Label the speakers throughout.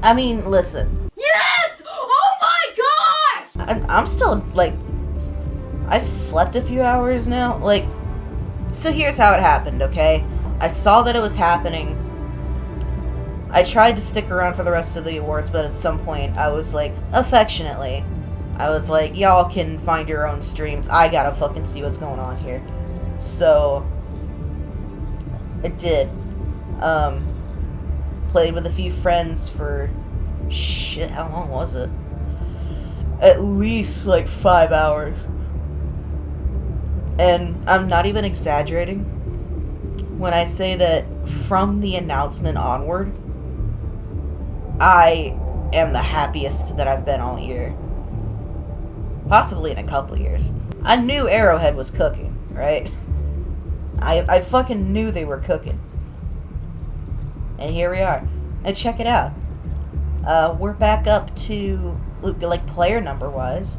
Speaker 1: I mean, listen.
Speaker 2: Yes! Oh my gosh!
Speaker 1: I'm still, like, I slept a few hours now. Like, so here's how it happened, okay? I saw that it was happening. I tried to stick around for the rest of the awards, but at some point I was like, affectionately, I was like, y'all can find your own streams. I gotta fucking see what's going on here. So, I did. Played with a few friends for, shit, how long was it? At least, like, 5 hours. And I'm not even exaggerating when I say that from the announcement onward, I am the happiest that I've been all year. Possibly in a couple years. I knew Arrowhead was cooking, right? I fucking knew they were cooking. And here we are. And check it out. We're back up to, like, player number-wise.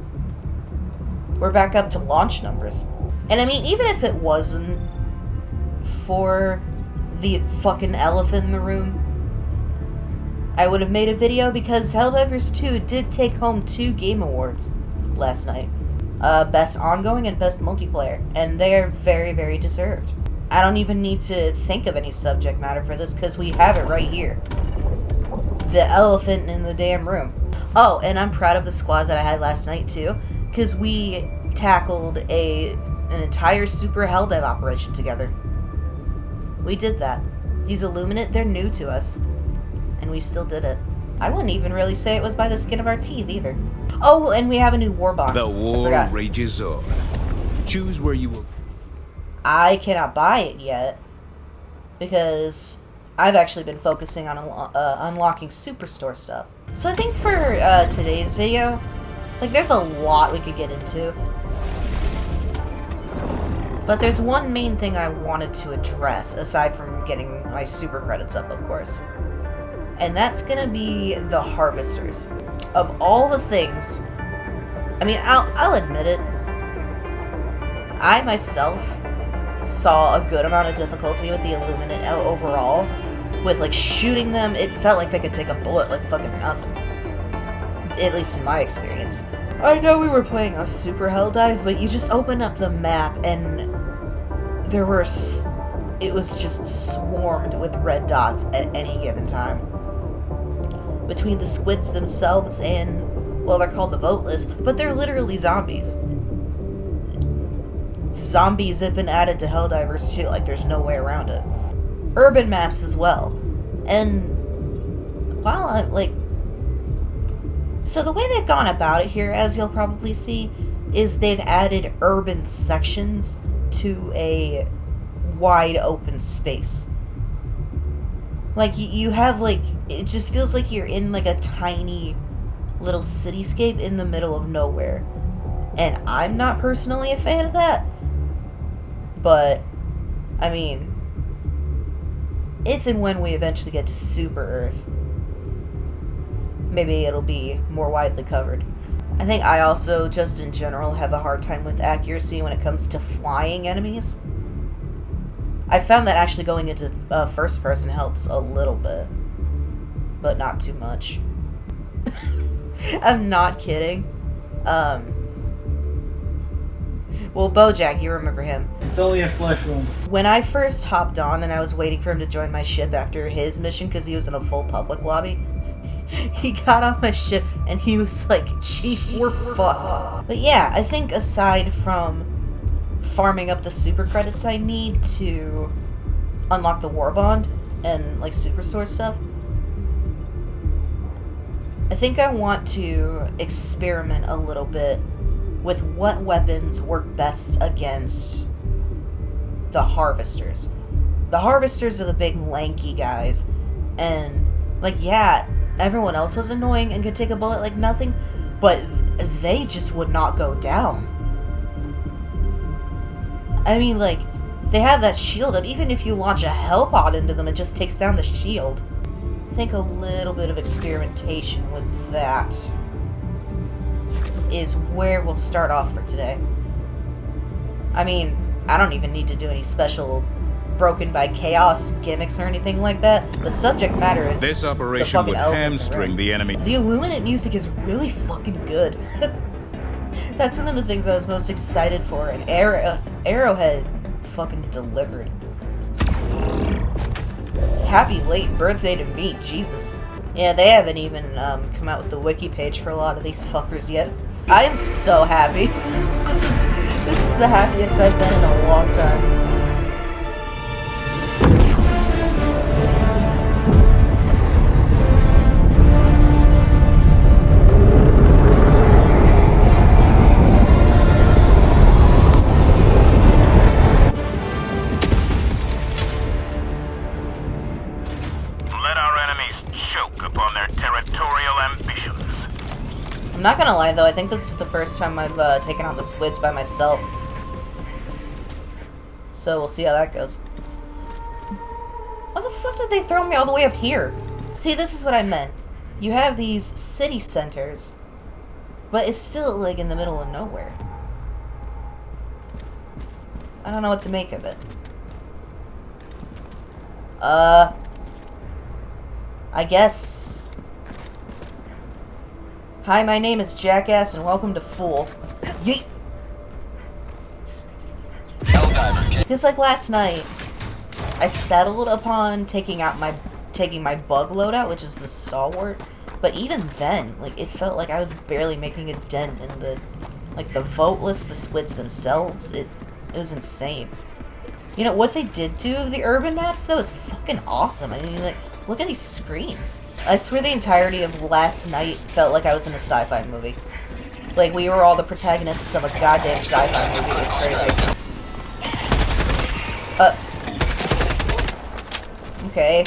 Speaker 1: We're back up to launch numbers. And I mean, even if it wasn't for the fucking elephant in the room, I would have made a video because Helldivers 2 did take home 2 game awards last night. Best ongoing and best multiplayer. And they are very, very deserved. I don't even need to think of any subject matter for this because we have it right here. The elephant in the damn room. Oh, and I'm proud of the squad that I had last night too, because we tackled an entire super Helldive operation together. We did that. These Illuminate, they're new to us. And we still did it. I wouldn't even really say it was by the skin of our teeth either. Oh, and we have a new war bond.
Speaker 3: The war rages on. Choose where you will.
Speaker 1: I cannot buy it yet because I've actually been focusing on unlocking Superstore stuff. So I think for today's video, like, there's a lot we could get into. But there's one main thing I wanted to address, aside from getting my super credits up, of course. And that's gonna be the Harvesters. Of all the things, I mean, I'll admit it, I myself saw a good amount of difficulty with the Illuminate overall. With, like, shooting them, it felt like they could take a bullet like fucking nothing. At least in my experience. I know we were playing a super Helldive, but you just open up the map and it was just swarmed with red dots at any given time. Between the squids themselves and, well, they're called the voteless, but they're literally zombies. Zombies have been added to Helldivers too, like, there's no way around it. Urban maps as well. And while I'm, like, so the way they've gone about it here, as you'll probably see, is they've added urban sections to a wide open space. Like, you have, like, it just feels like you're in, like, a tiny little cityscape in the middle of nowhere. And I'm not personally a fan of that. But, I mean, if and when we eventually get to Super Earth, maybe it'll be more widely covered. I think I also, just in general, have a hard time with accuracy when it comes to flying enemies. I found that actually going into first person helps a little bit, but not too much. I'm not kidding. Well, Bojack, you remember him.
Speaker 4: It's only a flesh wound.
Speaker 1: When I first hopped on and I was waiting for him to join my ship after his mission because he was in a full public lobby, he got on my ship and he was like, Chief, we're fucked. But yeah, I think aside from farming up the super credits I need to unlock the war bond and, like, Superstore stuff, I think I want to experiment a little bit with what weapons work best against the Harvesters. The Harvesters are the big lanky guys, and, like, yeah, everyone else was annoying and could take a bullet like nothing, but they just would not go down. I mean, like, they have that shield up. Even if you launch a hell pod into them, it just takes down the shield. I think a little bit of experimentation with that is where we'll start off for today. I mean, I don't even need to do any special broken by chaos, gimmicks, or anything like that. The subject matter is
Speaker 3: This
Speaker 1: the
Speaker 3: operation
Speaker 1: fucking
Speaker 3: would
Speaker 1: elephant in the
Speaker 3: hamstring
Speaker 1: room.
Speaker 3: the enemy.
Speaker 1: The Illuminate music is really fucking good. That's one of the things I was most excited for, and Arrowhead fucking delivered. Happy late birthday to me, Jesus. Yeah, they haven't even come out with the wiki page for a lot of these fuckers yet. I am so happy. This is the happiest I've been in a long time.
Speaker 4: Let our enemies choke upon their territorial ambitions.
Speaker 1: I'm not gonna lie though, I think this is the first time I've taken on the squids by myself. So we'll see how that goes. Why the fuck did they throw me all the way up here? See, this is what I meant. You have these city centers, but it's still like in the middle of nowhere. I don't know what to make of it. I guess. Hi, my name is Jackass, and welcome to Fool. Yeet! Just like last night, I settled upon taking my bug loadout, which is the stalwart. But even then, like, it felt like I was barely making a dent in the voteless, the squids themselves. It was insane. You know what they did to the urban maps though is fucking awesome. I mean, like, look at these screens. I swear the entirety of last night felt like I was in a sci-fi movie. Like, we were all the protagonists of a goddamn sci-fi movie. It was crazy. Okay.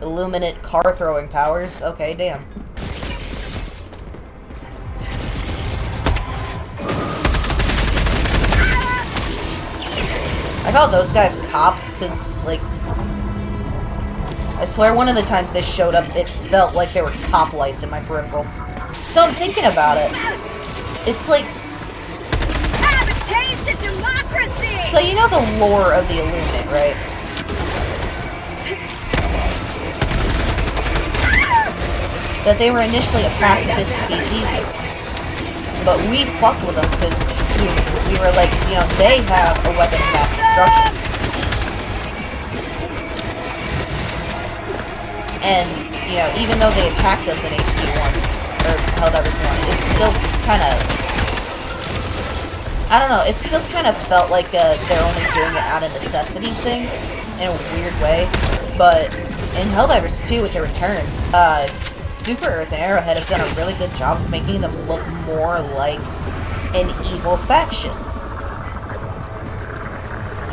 Speaker 1: Illuminate car throwing powers. Okay, damn. I call those guys cops because, like, I swear one of the times they showed up, it felt like there were cop lights in my peripheral. So I'm thinking about it. It's like...
Speaker 2: Have a taste of democracy!
Speaker 1: So you know the lore of the Illuminate, right? That they were initially a pacifist species, but we fucked with them because we were like, you know, they have a weapon of mass destruction. And, you know, even though they attacked us in HD1, or Helldivers 1, it still kind of... I don't know, it still kind of felt like they're only doing it out of necessity thing, in a weird way. But in Helldivers 2, with the return, Super Earth and Arrowhead have done a really good job of making them look more like an evil faction.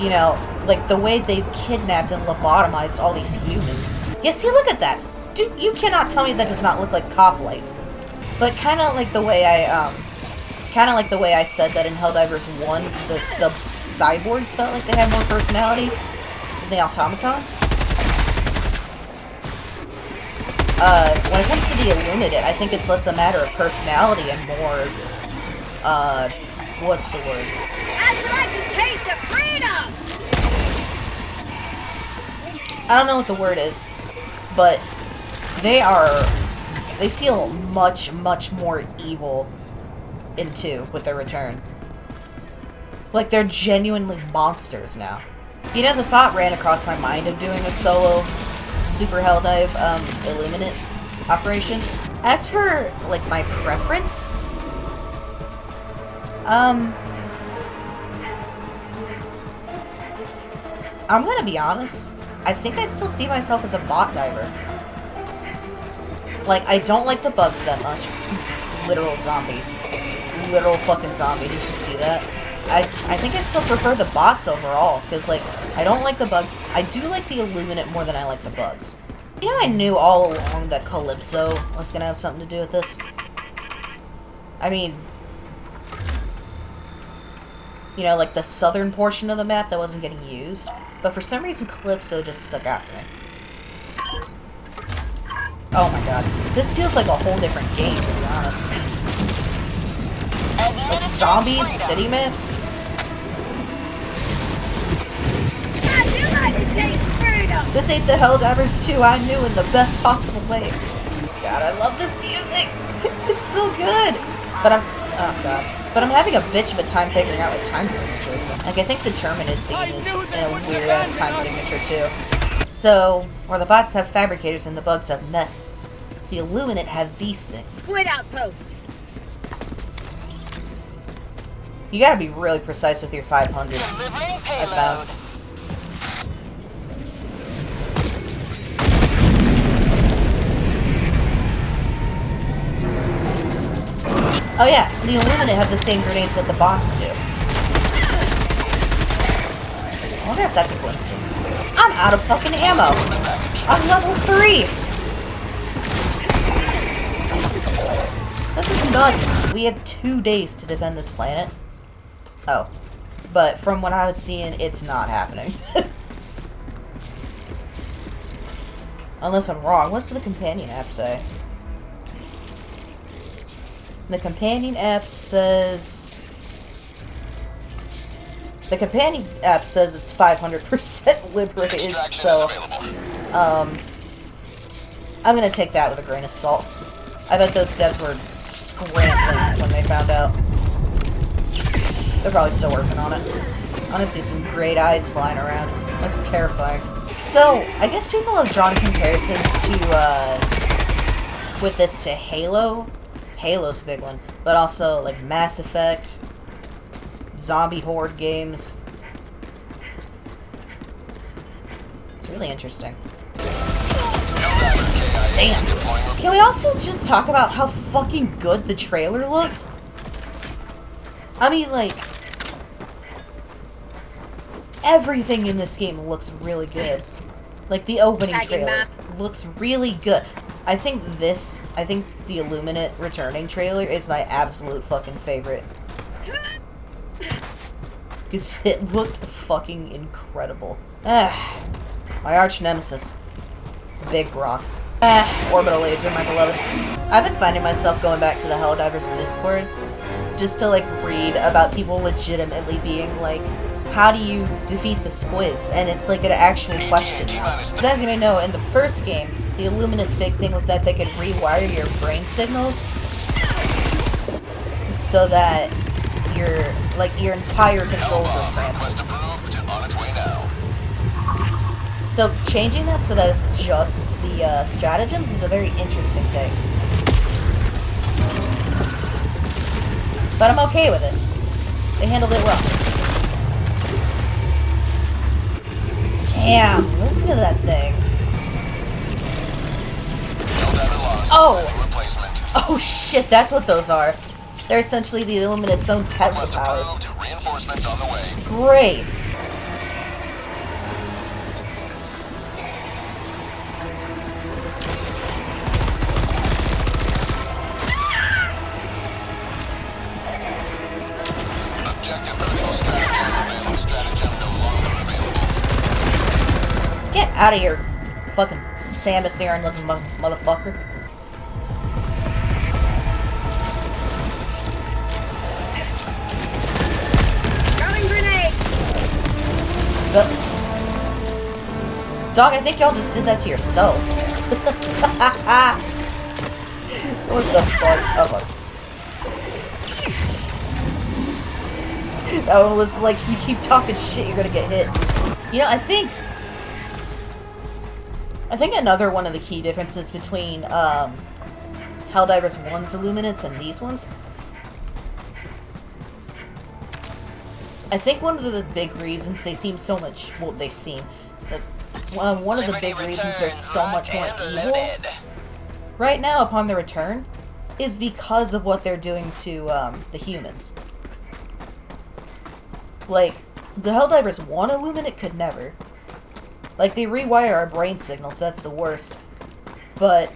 Speaker 1: You know, like the way they've kidnapped and lobotomized all these humans. Yeah, see, look at that. Dude, you cannot tell me that does not look like cop lights. But kind of like the way I said that in Helldivers 1, the cyborgs felt like they had more personality than the automatons. When it comes to the Illuminate, I think it's less a matter of personality and more, what's the word?
Speaker 2: How'd you like to taste of freedom?
Speaker 1: I don't know what the word is, but they feel much, much more evil in 2 with their return. Like, they're genuinely monsters now. You know, the thought ran across my mind of doing a solo Super Helldive, Illuminate operation. As for, like, my preference, I'm gonna be honest, I think I still see myself as a bot diver. Like, I don't like the bugs that much. Literal zombie. Literal fucking zombie, did you see that? I think I still prefer the bots overall, because, like, I don't like the bugs. I do like the Illuminate more than I like the bugs. You know, I knew all along that Calypso was gonna have something to do with this. I mean, you know, like the southern portion of the map that wasn't getting used. But for some reason, Calypso just stuck out to me. Oh my god. This feels like a whole different game, to be honest. Like zombies, city maps.
Speaker 2: taste freedom!
Speaker 1: This ain't the Helldivers 2 I knew in the best possible way. God, I love this music. It's so good. But I'm having a bitch of a time figuring out what time signature it's in. Like, I think the Terminid theme is in a weird ass time signature too. So, where the bots have fabricators and the bugs have nests, the Illuminate have these things.
Speaker 2: Squid outpost!
Speaker 1: You gotta be really precise with your 500s. I found. Oh yeah, the Illuminate have the same grenades that the bots do. I wonder if that's a coincidence. I'm out of fucking ammo! I'm level 3! This is nuts! We have 2 days to defend this planet. Oh. But from what I was seeing, it's not happening. Unless I'm wrong. What's the companion app say? The companion app says... The companion app says it's 500% liberated, so... I'm gonna take that with a grain of salt. I bet those devs were scrambling when they found out. They're probably still working on it. Honestly, some great eyes flying around. That's terrifying. So, I guess people have drawn comparisons to, with this to Halo. Halo's a big one. But also, like, Mass Effect, zombie horde games. It's really interesting. Damn. Can we also just talk about how fucking good the trailer looked? I mean, like, everything in this game looks really good. Like, the opening trailer looks really good. I think the Illuminate returning trailer is my absolute fucking favorite. Because it looked fucking incredible. My arch nemesis. Big Rock. Orbital Laser, my beloved. I've been finding myself going back to the Helldivers Discord just to, like, read about people legitimately being like, how do you defeat the squids? And it's like an actual question now. As you may know, in the first game, the Illuminate's big thing was that they could rewire your brain signals so that your entire controls are scrambled. So changing that so that it's just the stratagems is a very interesting take. But I'm okay with it. They handled it well. Damn, listen to that thing. Oh! Oh shit, that's what those are. They're essentially the Illuminate's own Tesla powers. Great. Get out of here, fucking Samus Aran looking motherfucker.
Speaker 2: Throwing grenade!
Speaker 1: Dog, I think y'all just did that to yourselves. What the fuck? Oh fuck. That one was like, you keep talking shit, you're gonna get hit. You know, I think another one of the key differences between Helldivers 1's Illuminates and these ones, I think one of the big reasons they seem so much, well, they seem, that one of the big reasons they're so much more evil right now upon their return is because of what they're doing to the humans. Like, the Helldivers 1 Illuminate could never. Like, they rewire our brain signals, that's the worst. But,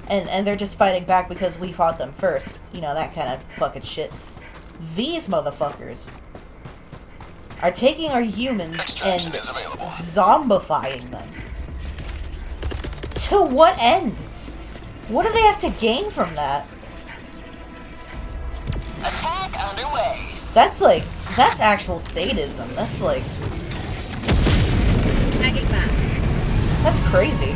Speaker 1: and they're just fighting back because we fought them first. You know, that kind of fucking shit. These motherfuckers are taking our humans and zombifying them. To what end? What do they have to gain from that?
Speaker 5: Attack underway.
Speaker 1: That's like, that's actual sadism. That's like... That's crazy.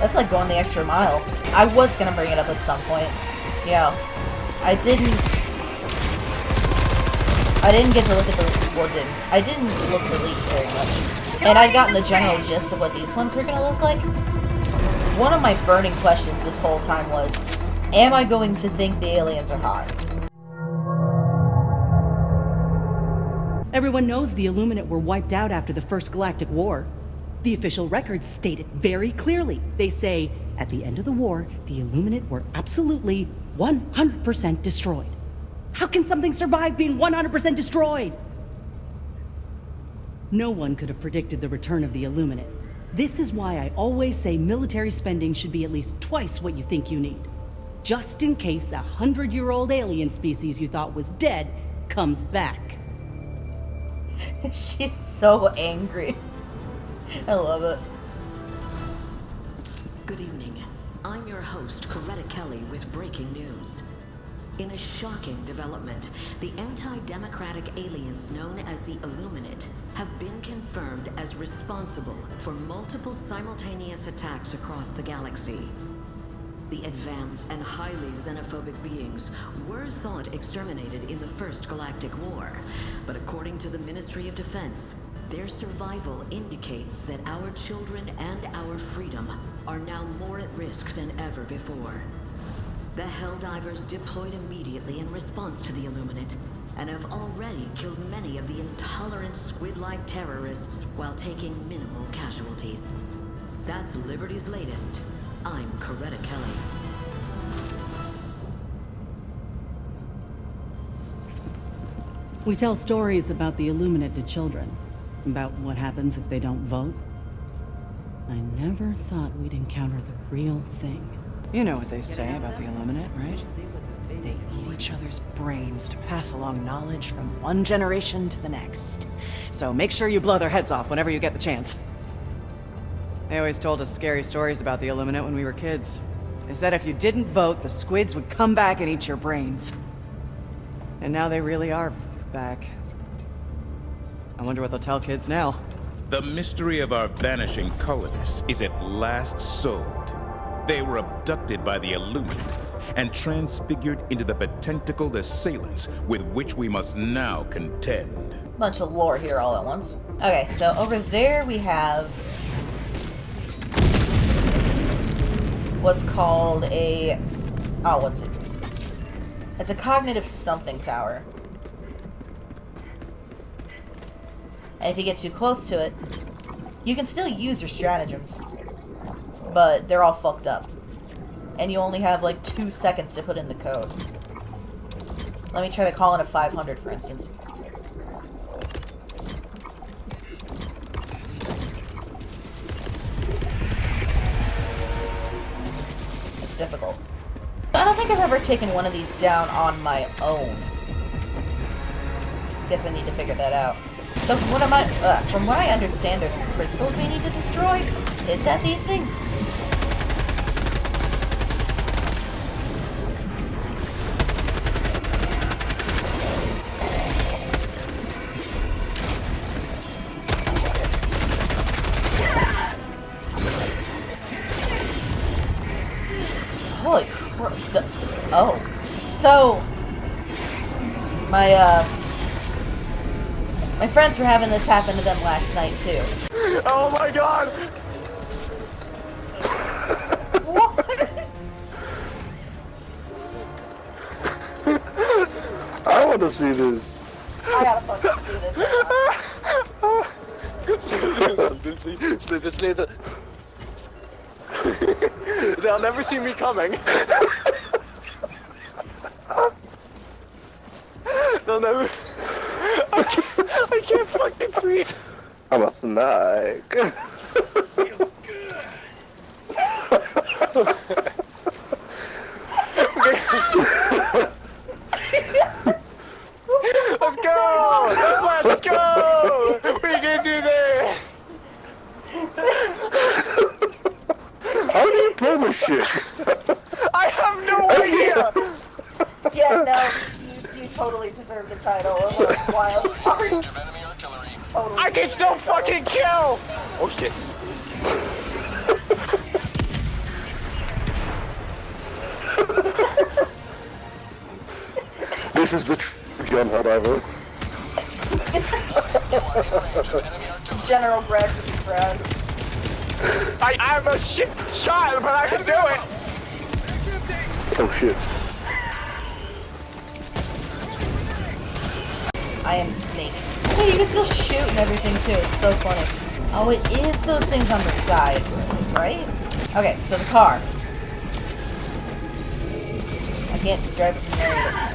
Speaker 1: That's like going the extra mile. I was gonna bring it up at some point. You know, I didn't get to look at the, well, I didn't look at the leaks very much. And I'd gotten the general gist of what these ones were gonna look like. One of my burning questions this whole time was, am I going to think the aliens are hot?
Speaker 5: Everyone knows the Illuminate were wiped out after the First Galactic War. The official records state it very clearly. They say, at the end of the war, the Illuminate were absolutely 100% destroyed. How can something survive being 100% destroyed? No one could have predicted the return of the Illuminate. This is why I always say military spending should be at least twice what you think you need. Just in case a 100-year-old alien species you thought was dead comes back.
Speaker 1: She's so angry. I love it.
Speaker 6: Good evening. I'm your host, Coretta Kelly, with breaking news. In a shocking development, the anti-democratic aliens known as the Illuminate have been confirmed as responsible for multiple simultaneous attacks across the galaxy. The advanced and highly xenophobic beings were thought exterminated in the First Galactic War, but according to the Ministry of Defense, their survival indicates that our children and our freedom are now more at risk than ever before. The Helldivers deployed immediately in response to the Illuminate, and have already killed many of the intolerant squid-like terrorists while taking minimal casualties. That's Liberty's latest. I'm Coretta Kelly.
Speaker 5: We tell stories about the Illuminate to children, about what happens if they don't vote. I never thought we'd encounter the real thing.
Speaker 7: You know what they say about the Illuminate, right? They eat each other's brains to pass along knowledge from one generation to the next. So make sure you blow their heads off whenever you get the chance. They always told us scary stories about the Illuminate when we were kids. They said if you didn't vote, the squids would come back and eat your brains. And now they really are back. I wonder what they'll tell kids now.
Speaker 3: The mystery of our vanishing colonists is at last solved. They were abducted by the Illuminate and transfigured into the potential assailants with which we must now contend.
Speaker 1: Bunch of lore here all at once. Okay, so over there we have what's called a... oh, what's it? It's a cognitive something tower. And if you get too close to it, you can still use your stratagems. But they're all fucked up. And you only have like 2 seconds to put in the code. Let me try to call in a 500, for instance. It's difficult. I don't think I've ever taken one of these down on my own. Guess I need to figure that out. So from what I understand, there's crystals we need to destroy. Is that these things? Holy crap. Oh. So, my friends were having this happen to them last night, too.
Speaker 8: Oh my god!
Speaker 1: What?
Speaker 8: I want to see this.
Speaker 1: I gotta fucking see this.
Speaker 8: They'll never see me coming. They'll never... I can't fucking breathe. I'm a snack. Feels good. Let's go! Let's go! We can do this! How do you pull this shit? I have no idea!
Speaker 1: Yeah, no, you totally deserve the title of a wild card. Totally.
Speaker 8: I can still fucking kill! Oh shit. This is the John Helldiver.
Speaker 1: General Brad would be proud.
Speaker 8: I'm a shit shot, but I can do it! Oh shit.
Speaker 1: I am Snake. Hey, you can still shoot and everything too. It's so funny. Oh, it is those things on the side, right? Okay, so the car. I can't drive it from there either.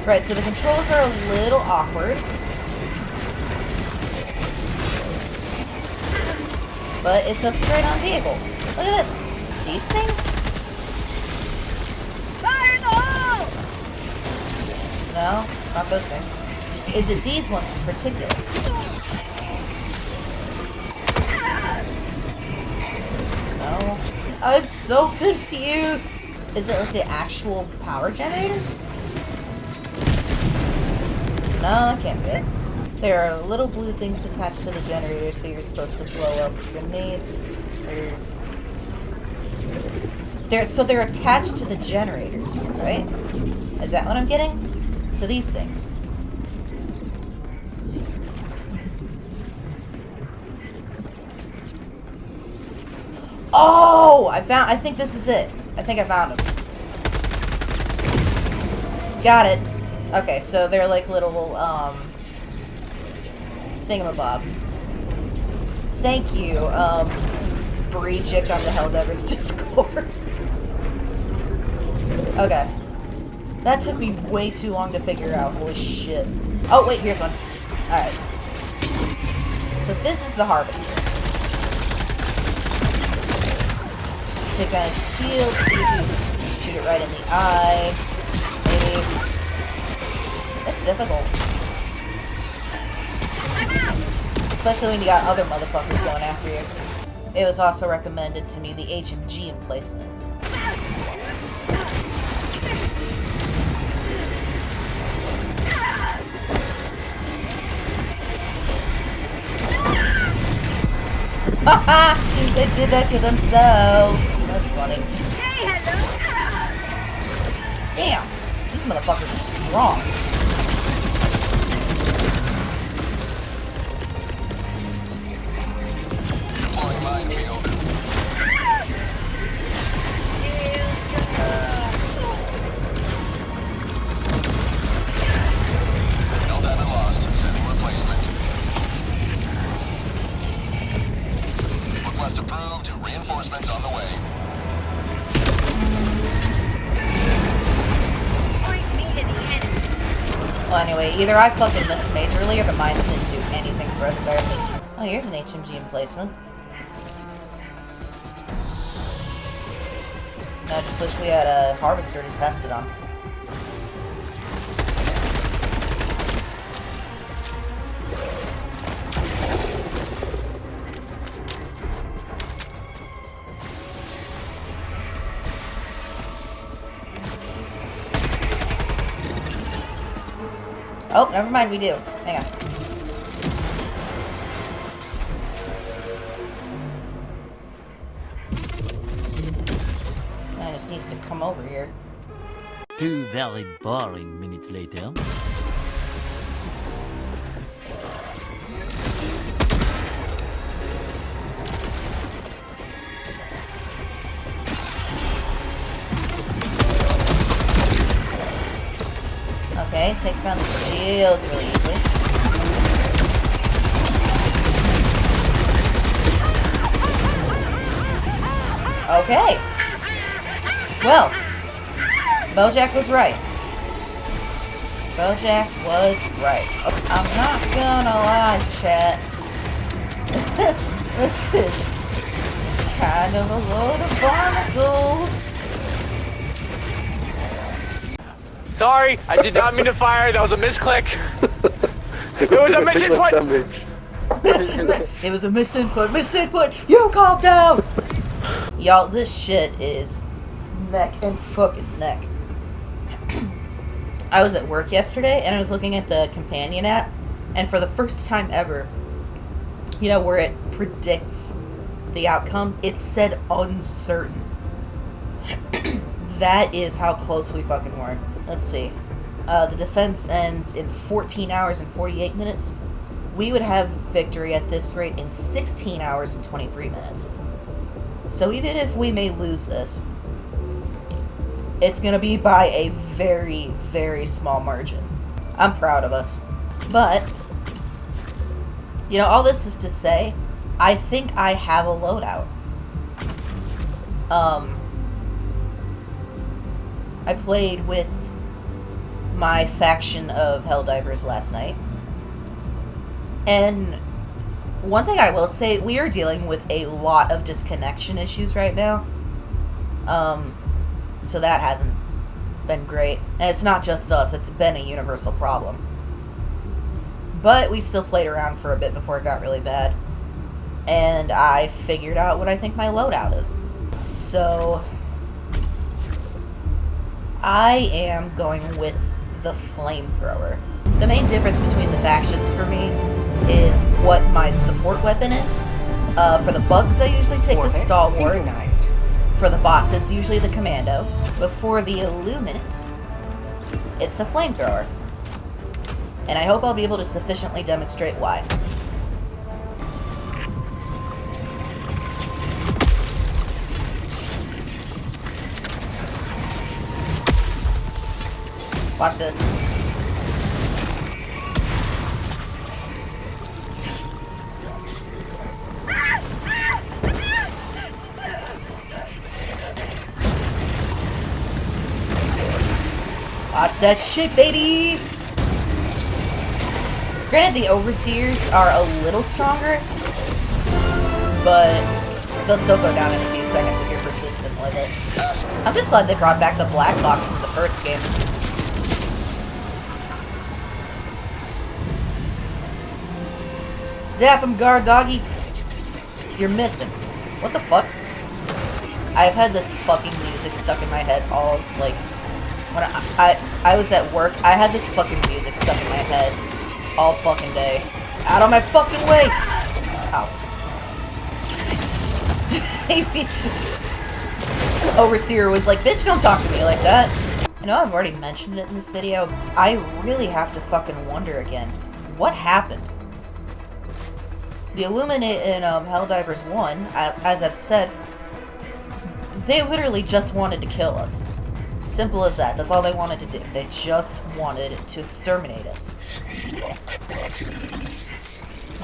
Speaker 1: Right, so the controls are a little awkward. But it's a straight-on vehicle. Look at this. These things?
Speaker 2: Fire in the hole!
Speaker 1: No, not those things. Is it these ones in particular? No. I'm so confused. Is it like the actual power generators? No, that can't be it. There are little blue things attached to the generators that you're supposed to blow up with grenades. So they're attached to the generators, right? Is that what I'm getting? So these things. Oh! I think this is it. I think I found them. Got it. Okay, so they're like little, thingamabobs. Thank you, Breejik on the Helldivers Discord. Okay. That took me way too long to figure out. Holy shit. Oh, wait, here's one. Alright. So this is the harvester. Take out his shield, see if you shoot it right in the eye. Maybe. It's difficult. Especially when you got other motherfuckers going after you. It was also recommended to me the HMG emplacement. Haha! They did that to themselves. That's funny.
Speaker 2: Hey, hello!
Speaker 1: Damn! These motherfuckers are strong.
Speaker 4: Deploying minefield. No damage lost. Sending replacement. Request approved. Reinforcements on the way.
Speaker 2: Point me to the enemy.
Speaker 1: Well, anyway, either I fucking missed majorly or the mines didn't do anything for us there. Oh, here's an HMG emplacement. I just wish we had a harvester to test it on. Oh, never mind, we do. Hang on. I just needed to come over here.
Speaker 9: 2 very boring minutes later.
Speaker 1: Okay, takes down the shield really easily. Okay. Well, Bojack was right. Bojack was right. I'm not gonna lie, chat. This is kind of a load of barnacles.
Speaker 8: Sorry, I did not mean to fire. That was a misclick. It was a misinput.
Speaker 1: It was a misinput. Misinput. You calm down. Y'all, this shit is neck and fucking neck. I was at work yesterday, and I was looking at the companion app, and for the first time ever, you know, where it predicts the outcome, it said uncertain. That is how close we fucking were. Let's see. The defense ends in 14 hours and 48 minutes. We would have victory at this rate in 16 hours and 23 minutes. So even if we may lose this, it's going to be by a very, very small margin. I'm proud of us. But, you know, all this is to say, I think I have a loadout. I played with my faction of Helldivers last night. And one thing I will say, we are dealing with a lot of disconnection issues right now. So that hasn't been great. And it's not just us, it's been a universal problem. But we still played around for a bit before it got really bad. And I figured out what I think my loadout is. So I am going with the flamethrower. The main difference between the factions for me is what my support weapon is. For the bugs, I usually take the stalwart. For the bots, it's usually the commando. But for the illuminate, it's the flamethrower. And I hope I'll be able to sufficiently demonstrate why. Watch this. Watch that shit, baby! Granted, the overseers are a little stronger, but they'll still go down in a few seconds if you're persistent with it. I'm just glad they brought back the black box from the first game. Zap him, guard doggy. You're missing. What the fuck? I've had this fucking music stuck in my head all, like, when I was at work, I had this fucking music stuck in my head all fucking day. Out of my fucking way! Ow. Overseer was like, bitch, don't talk to me like that. I know I've already mentioned it in this video. I really have to fucking wonder again. What happened? The Illuminate in Helldivers 1, as I've said, they literally just wanted to kill us. Simple as that. That's all they wanted to do. They just wanted to exterminate us.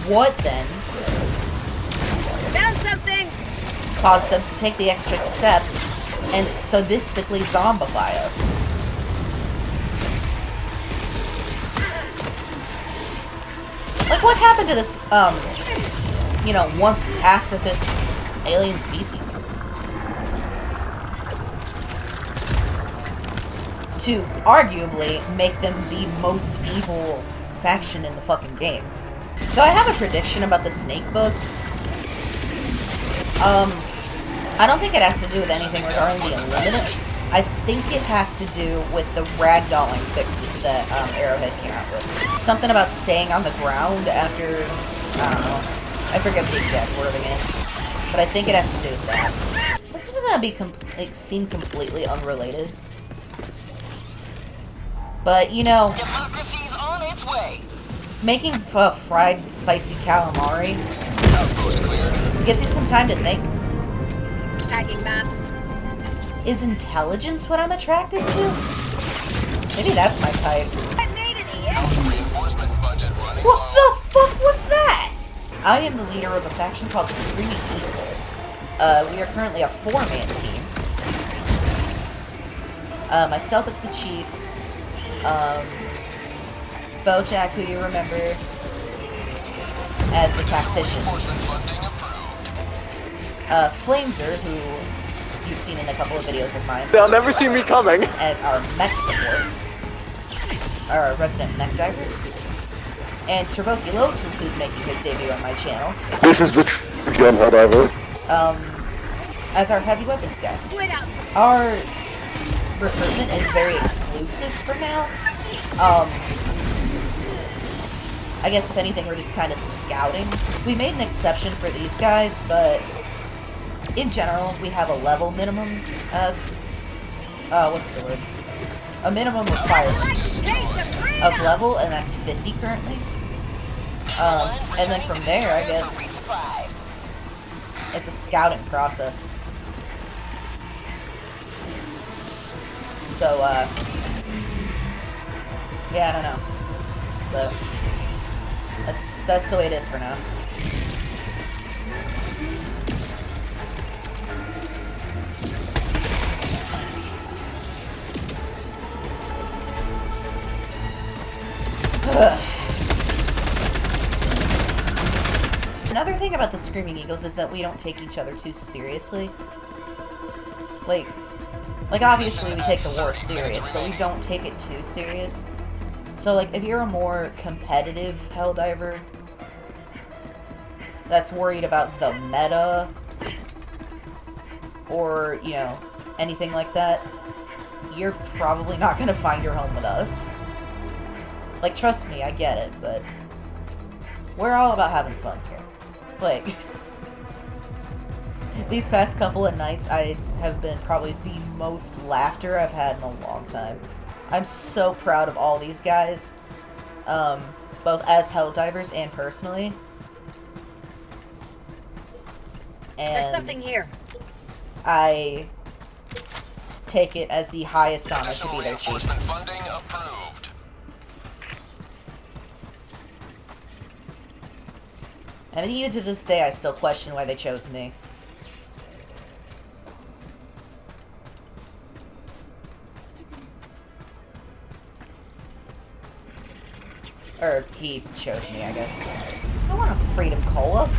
Speaker 1: What then
Speaker 2: Found something!
Speaker 1: caused them to take the extra step and sadistically zombify us? Like, what happened to this, you know, once pacifist alien species? To arguably make them the most evil faction in the fucking game. So I have a prediction about the snake bug. I don't think it has to do with anything regarding the Illuminate. I think it has to do with the ragdolling fixes that Arrowhead came out with. Something about staying on the ground after, I don't know, I forget what the exact wording is, but I think it has to do with that. This is gonna be seem completely unrelated, but you know,
Speaker 6: Democracy's on its way.
Speaker 1: making fried spicy calamari gives you some time to think.
Speaker 2: Tagging map.
Speaker 1: Is intelligence what I'm attracted to? Maybe that's my type. What the fuck was that? I am the leader of a faction called the Screaming Eagles. We are currently a 4-man team. Myself as the chief. Bojack, who you remember as the tactician. Flameser, who you've seen in a couple of videos of mine.
Speaker 8: They'll never see me coming.
Speaker 1: As our mech support. Our resident mech diver. And Turboculosis, who's making his debut on my channel.
Speaker 8: This is the Gen Helldiver.
Speaker 1: As our heavy weapons guy.
Speaker 2: Squid out.
Speaker 1: Our recruitment is very exclusive for now. I guess if anything, we're just kind of scouting. We made an exception for these guys, but in general, we have a level minimum of, what's the word? A minimum requirement of level, and that's 50 currently. And then from there, I guess, it's a scouting process. So, yeah, I don't know. But that's the way it is for now. Another thing about the Screaming Eagles is that we don't take each other too seriously. Like obviously we take the war serious, but we don't take it too serious. So, like, if you're a more competitive Helldiver that's worried about the meta, or, you know, anything like that, you're probably not gonna find your home with us. Like, trust me, I get it, but we're all about having fun here. Like, these past couple of nights, I have been probably the most laughter I've had in a long time. I'm so proud of all these guys, both as Helldivers and personally. And
Speaker 2: There's something here.
Speaker 1: I take it as the highest honor to be their chief.
Speaker 8: Funding approved.
Speaker 1: I mean, even to this day, I still question why they chose me. Or, he chose me, I guess. I want a Freedom Cola.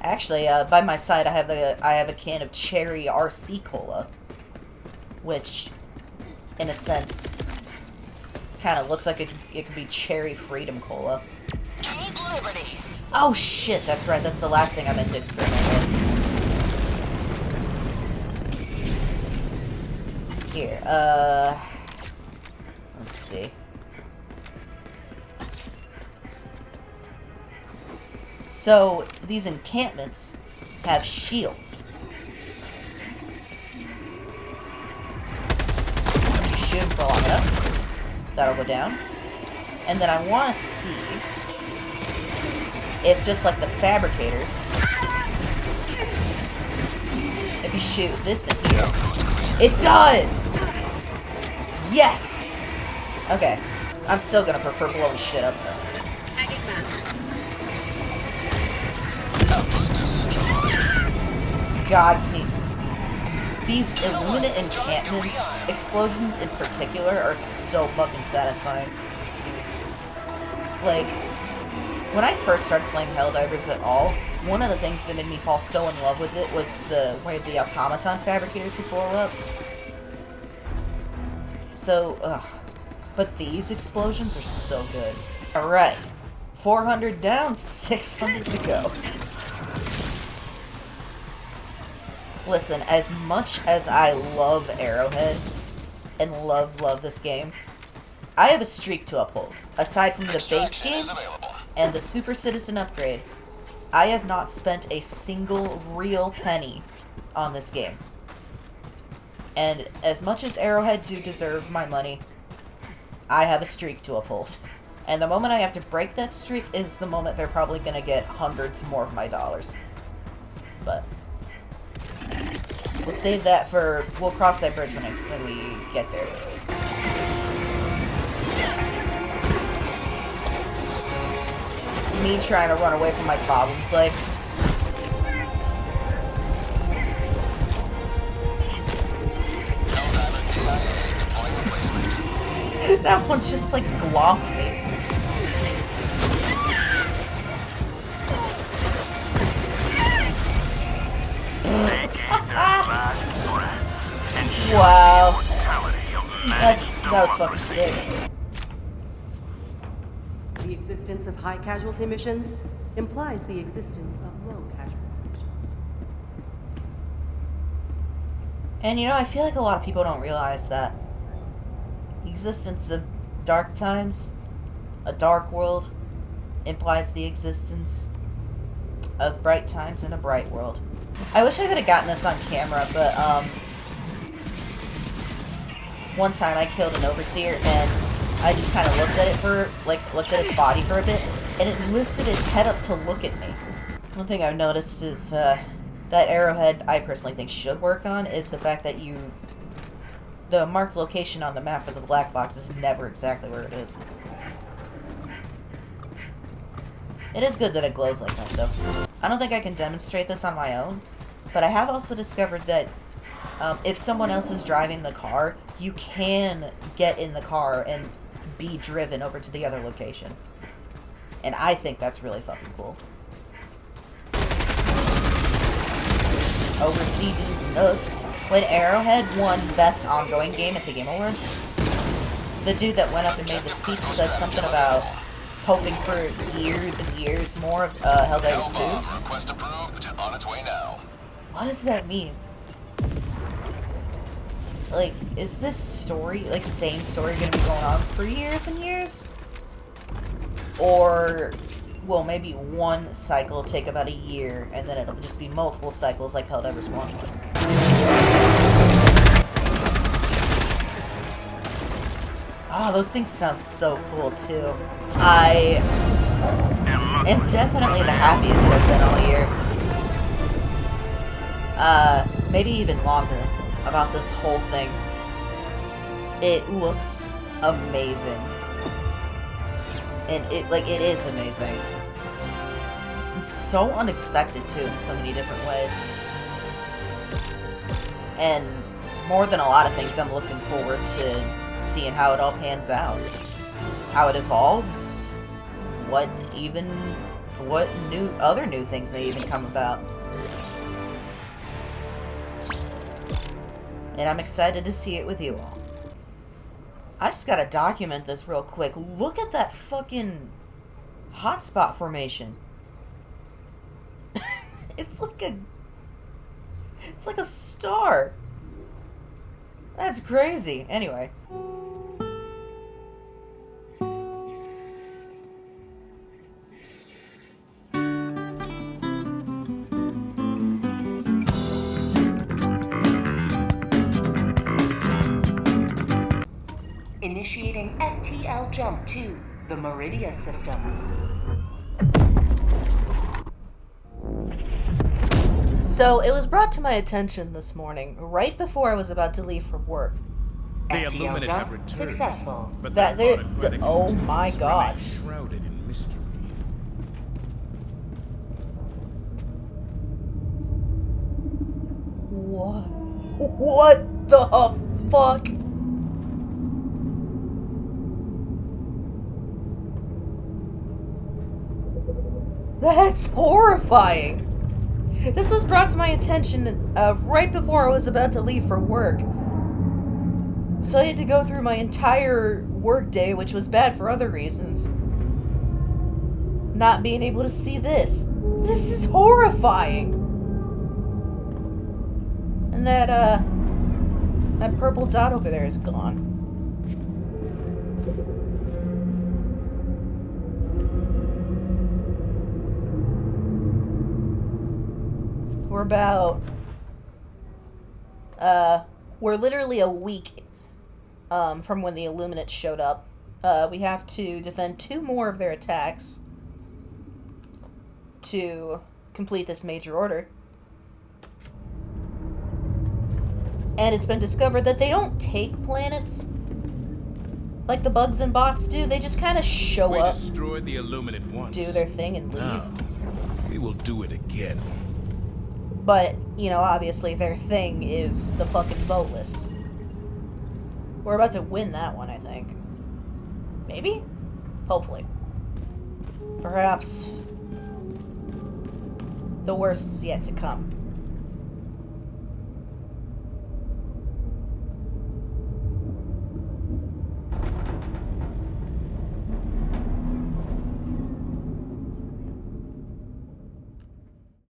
Speaker 1: Actually, by my side, I have a can of Cherry RC Cola, which, in a sense, kind of looks like it could be Cherry Freedom Cola. Oh shit, that's right. That's the last thing I meant to experiment with. Here, let's see. So, these encampments have shields. You shoot them for long enough, that'll go down. And then I want to see if, just like the fabricators, if you shoot this in here, it does! Yes! Okay. I'm still gonna prefer blowing shit up, though. God, see. These Illuminate encampment explosions in particular are so fucking satisfying. Like, when I first started playing Helldivers at all, one of the things that made me fall so in love with it was the way the automaton fabricators would blow up. So, ugh. But these explosions are so good. Alright. 400 down, 600 to go. Listen, as much as I love Arrowhead and love this game, I have a streak to uphold. Aside from the base game and the Super Citizen upgrade, I have not spent a single real penny on this game. And as much as Arrowhead do deserve my money, I have a streak to uphold. And the moment I have to break that streak is the moment they're probably going to get hundreds more of my dollars. But we'll save that for... We'll cross that bridge when we get there. Me trying to run away from my problems, like... That one just, like, glomped me. Wow. That was fucking sick.
Speaker 5: The existence of high casualty missions implies the existence of low casualty missions.
Speaker 1: And you know, I feel like a lot of people don't realize that the existence of dark times, a dark world, implies the existence of bright times in a bright world. I wish I could have gotten this on camera, but one time I killed an overseer and I just kind of looked at it looked at its body for a bit, and it lifted its head up to look at me. One thing I've noticed is that arrowhead I personally think should work on is the fact that the marked location on the map of the black box is never exactly where it is. It is good that it glows like that, though. I don't think I can demonstrate this on my own, but I have also discovered that if someone else is driving the car, you can get in the car and be driven over to the other location. And I think that's really fucking cool. Oversee these nuts. When Arrowhead won Best Ongoing Game at the Game Awards, the dude that went up and made the speech said something about hoping for years and years more of Helldivers 2.
Speaker 10: Request approved. On its way now.
Speaker 1: What does that mean? Like, is this story, like, same story gonna be going on for years and years? Or will maybe one cycle take about a year, and then it'll just be multiple cycles like Helldivers 1 was? Oh, those things sound so cool, too. I am definitely the happiest I've been all year. Maybe even longer about this whole thing. It looks amazing. And it is amazing. It's so unexpected, too, in so many different ways. And more than a lot of things, I'm looking forward to seeing how it all pans out. How it evolves. What other new things may even come about. And I'm excited to see it with you all. I just gotta document this real quick. Look at that fucking hotspot formation. It's like a star. That's crazy. Anyway.
Speaker 11: Initiating FTL jump to the Meridia system.
Speaker 1: So, it was brought to my attention this morning, right before I was about to leave for work.
Speaker 3: The
Speaker 11: FTL
Speaker 3: Illuminate have
Speaker 11: jump
Speaker 3: returned,
Speaker 11: successful.
Speaker 3: but
Speaker 1: That
Speaker 3: their
Speaker 1: they're...
Speaker 3: autocratic
Speaker 1: Oh my
Speaker 3: intentions
Speaker 1: god.
Speaker 3: remain shrouded in mystery.
Speaker 1: What the fuck? That's horrifying. This was brought to my attention right before I was about to leave for work. So I had to go through my entire work day, which was bad for other reasons, not being able to see this. This is horrifying. And that purple dot over there is gone. We're literally a week from when the Illuminates showed up. We have to defend 2 more of their attacks to complete this major order. And it's been discovered that they don't take planets like the bugs and bots do. They just kind of show up,
Speaker 3: destroyed the Illuminate once.
Speaker 1: do their thing, and leave.
Speaker 3: Now, we will do it again.
Speaker 1: But, you know, obviously their thing is the fucking boatless. We're about to win that one, I think. Maybe? Hopefully. Perhaps the worst is yet to come.